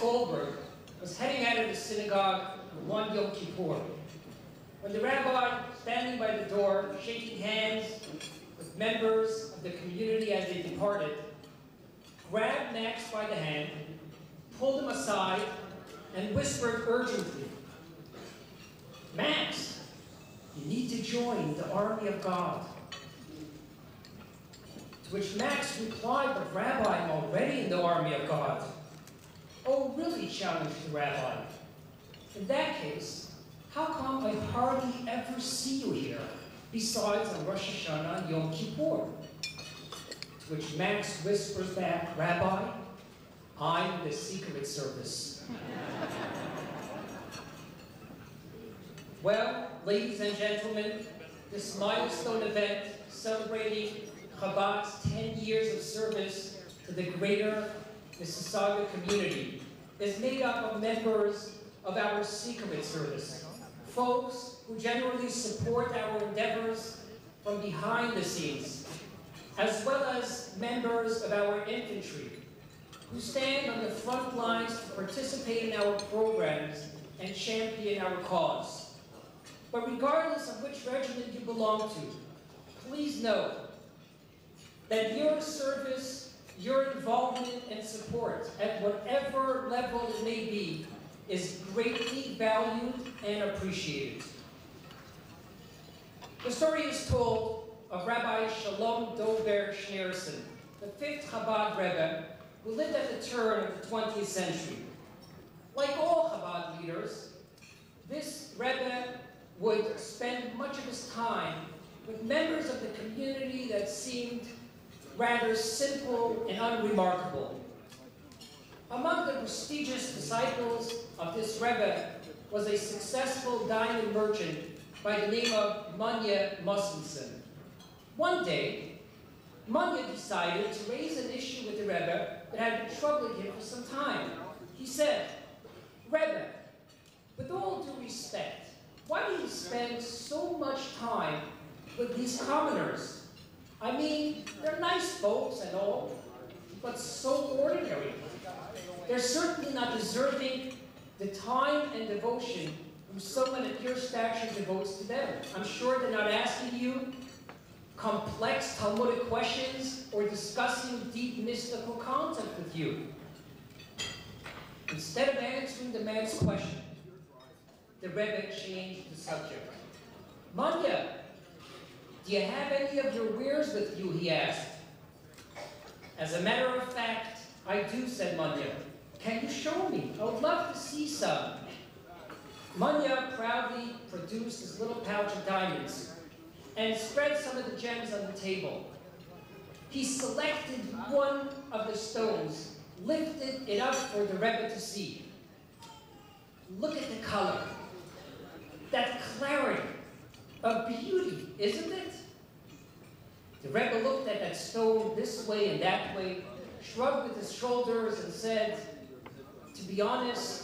Goldberg was heading out of the synagogue one Yom Kippur, when the rabbi, standing by the door, shaking hands with members of the community as they departed, grabbed Max by the hand, pulled him aside, and whispered urgently, "Max, you need to join the army of God." To which Max replied, "But Rabbi, I'm already in the army of God." "Oh, really?" challenged the rabbi. "In that case, how come I hardly ever see you here, besides on Rosh Hashanah and Yom Kippur?" To which Max whispers back, "Rabbi, I'm in the Secret Service." Well, ladies and gentlemen, this milestone event celebrating Chabad's 10 years of service to the greater Mississauga community is made up of members of our Secret Service, folks who generally support our endeavors from behind the scenes, as well as members of our infantry, who stand on the front lines to participate in our programs and champion our cause. But regardless of which regiment you belong to, please know that your service, your involvement and support, at whatever level it may be, is greatly valued and appreciated. The story is told of Rabbi Shalom Dober Schneerson, the 5th Chabad Rebbe, who lived at the turn of the 20th century. Like all Chabad leaders, this Rebbe would spend much of his time with members of the community that seemed rather simple and unremarkable. Among the prestigious disciples of this Rebbe was a successful diamond merchant by the name of Manya Mussenson. One day, Manya decided to raise an issue with the Rebbe that had been troubling him for some time. He said, "Rebbe, with all due respect, why do you spend so much time with these commoners? I mean, they're nice folks and all, but so ordinary. They're certainly not deserving the time and devotion whom someone of your stature devotes to them. I'm sure they're not asking you complex Talmudic questions or discussing deep mystical concepts with you." Instead of answering the man's question, the Rebbe changed the subject. "Manya, do you have any of your wares with you?" he asked. "As a matter of fact, I do," said Manya. "Can you show me? I would love to see some." Manya proudly produced his little pouch of diamonds and spread some of the gems on the table. He selected one of the stones, lifted it up for the Rebbe to see. "Look at the color. That clarity, a beauty, isn't it?" The Rebbe looked at that stone this way and that way, shrugged with his shoulders and said, "To be honest,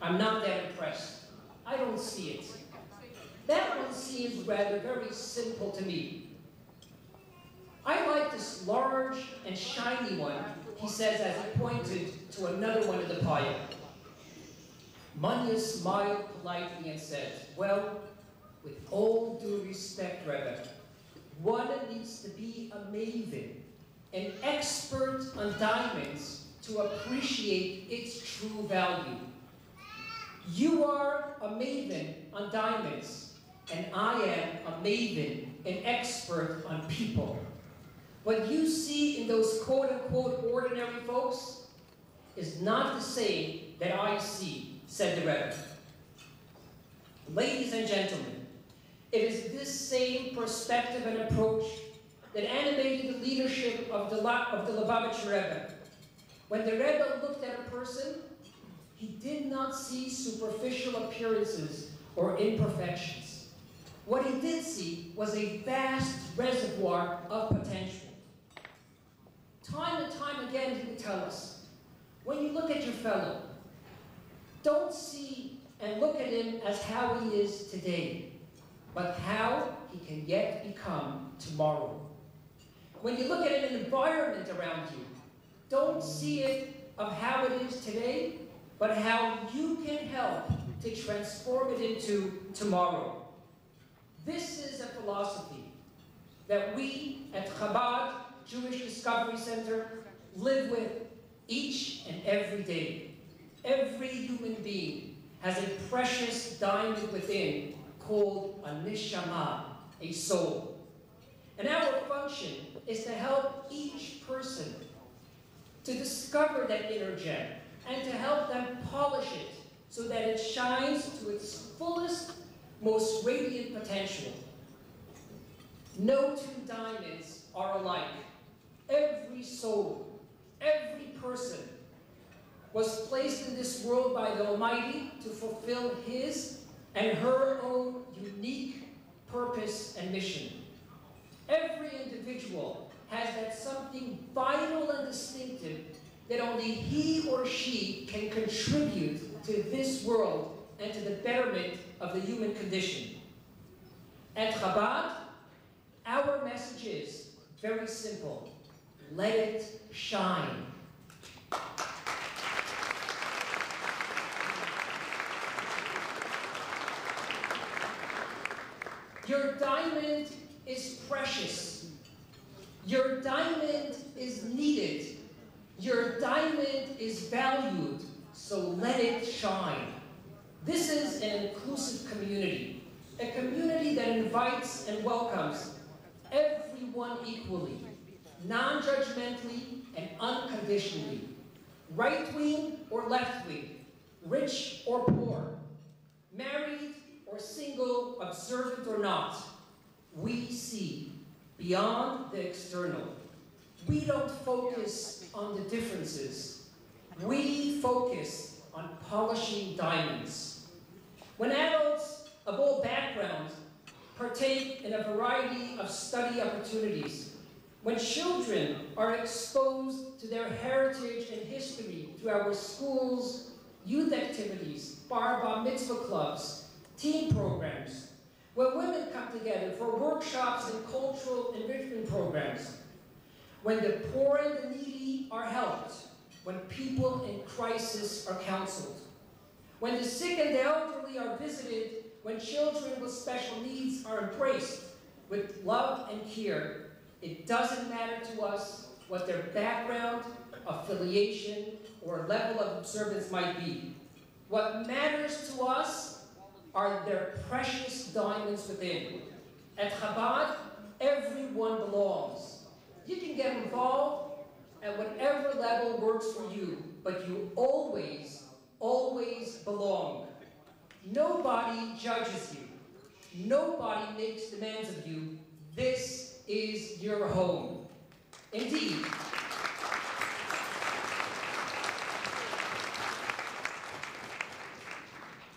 I'm not that impressed. I don't see it. That one seems rather very simple to me. I like this large and shiny one," he says as he pointed to another one in the pile. Manya smiled politely and said, "Well, with all due respect, Rebbe, one needs to be a maven, an expert on diamonds to appreciate its true value. You are a maven on diamonds, and I am a maven, an expert on people. What you see in those quote-unquote ordinary folks is not the same that I see," said the Rebbe. Ladies and gentlemen, it is this same perspective and approach that animated the leadership of the Lubavitcher Rebbe. When the Rebbe looked at a person, he did not see superficial appearances or imperfections. What he did see was a vast reservoir of potential. Time and time again, he would tell us, when you look at your fellow, don't see and look at him as how he is today, but how he can yet become tomorrow. When you look at an environment around you, don't see it of how it is today, but how you can help to transform it into tomorrow. This is a philosophy that we at Chabad Jewish Discovery Center live with each and every day. Every human being has a precious diamond within called a neshama, a soul. And our function is to help each person to discover that inner gem and to help them polish it so that it shines to its fullest, most radiant potential. No two diamonds are alike. Every soul, every person was placed in this world by the Almighty to fulfill his and her own unique purpose and mission. Every individual has that something vital and distinctive that only he or she can contribute to this world and to the betterment of the human condition. At Chabad, our message is very simple. Let it shine. Your diamond is precious. Your diamond is needed. Your diamond is valued, so let it shine. This is an inclusive community, a community that invites and welcomes everyone equally, non-judgmentally and unconditionally, right-wing or left-wing, rich or poor, married or single, observant or not. We see beyond the external. We don't focus on the differences. We focus on polishing diamonds. When adults of all backgrounds partake in a variety of study opportunities, when children are exposed to their heritage and history through our schools, youth activities, bar mitzvah clubs, teen programs, when women come together for workshops and cultural enrichment programs, when the poor and the needy are helped, when people in crisis are counseled, when the sick and the elderly are visited, when children with special needs are embraced with love and care, it doesn't matter to us what their background, affiliation, or level of observance might be. What matters to us are their precious diamonds within. At Chabad, everyone belongs. You can get involved at whatever level works for you, but you always, always belong. Nobody judges you. Nobody makes demands of you. This is your home. Indeed.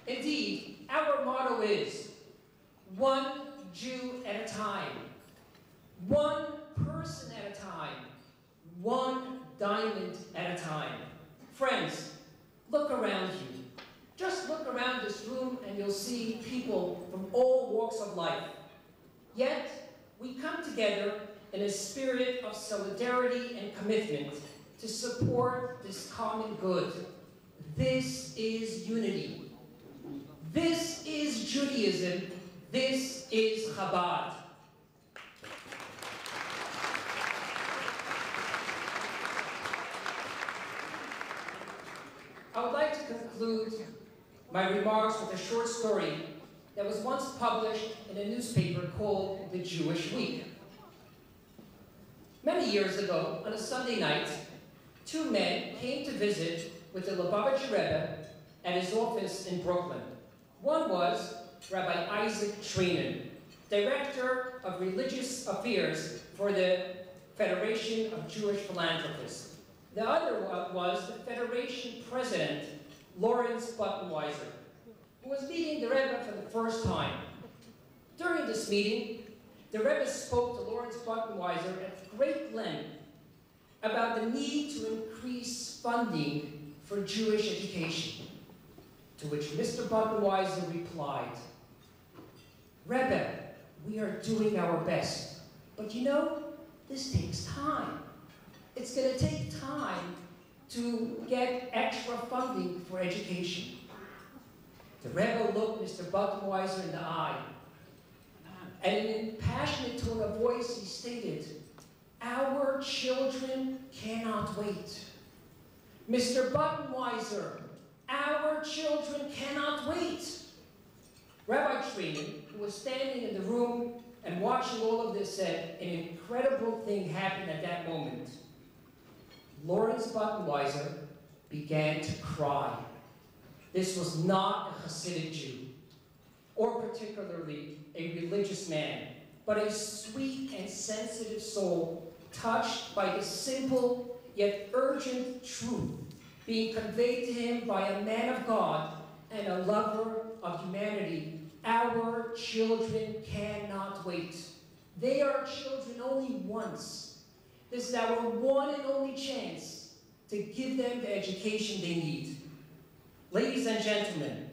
Indeed, our motto is one Jew at a time, one person at a time, one diamond at a time. Friends, look around you. Just look around this room and you'll see people from all walks of life. Yet, we come together in a spirit of solidarity and commitment to support this common good. This is unity. This is Judaism. This is Chabad. I would like to conclude my remarks with a short story that was once published in a newspaper called The Jewish Week. Many years ago, on a Sunday night, two men came to visit with the Lubavitcher Rebbe at his office in Brooklyn. One was Rabbi Isaac Treinen, Director of Religious Affairs for the Federation of Jewish Philanthropists. The other was the Federation President, Lawrence Buttenweiser, who was meeting the Rebbe for the first time. During this meeting, the Rebbe spoke to Lawrence Buttenweiser at great length about the need to increase funding for Jewish education, to which Mr. Buttenweiser replied, Rebbe, we are doing our best, but you know, this takes time. It's going to take time to get extra funding for education. The Rebbe looked Mr. Buttenweiser in the eye, and in a passionate tone of voice, he stated, "Our children cannot wait. Mr. Buttenweiser, our children cannot wait." Rabbi Slavin, who was standing in the room and watching all of this, said, an incredible thing happened at that moment. Lawrence Buttenweiser began to cry. This was not a Hasidic Jew, or particularly a religious man, but a sweet and sensitive soul touched by the simple yet urgent truth being conveyed to him by a man of God and a lover of humanity. Our children cannot wait. They are children only once. This is our one and only chance to give them the education they need. Ladies and gentlemen,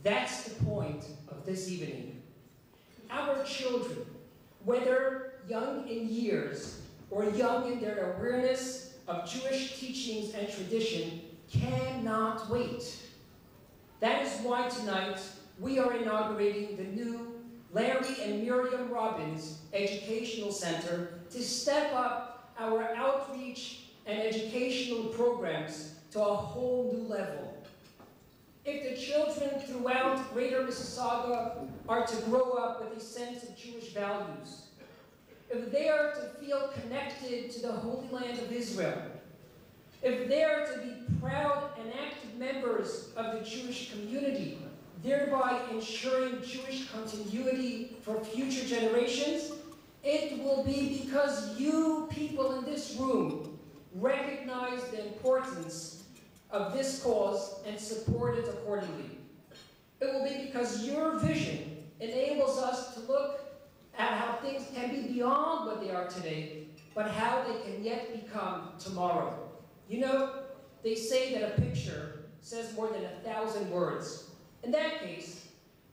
that's the point of this evening. Our children, whether young in years or young in their awareness of Jewish teachings and tradition, cannot wait. That is why tonight we are inaugurating the new Larry and Miriam Robbins Educational Center to step up our outreach and educational programs to a whole new level. If the children throughout Greater Mississauga are to grow up with a sense of Jewish values, if they are to feel connected to the Holy Land of Israel, if they are to be proud and active members of the Jewish community, thereby ensuring Jewish continuity for future generations, it will be because you people in this room recognize the importance of this cause and support it accordingly. It will be because your vision enables us to look at how things can be beyond what they are today, but how they can yet become tomorrow. You know, they say that a picture says more than 1,000 words. In that case,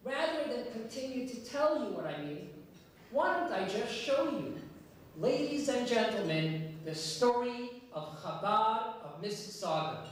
rather than continue to tell you what I mean, why don't I just show you? Ladies and gentlemen, the story of Chabad of Mississauga.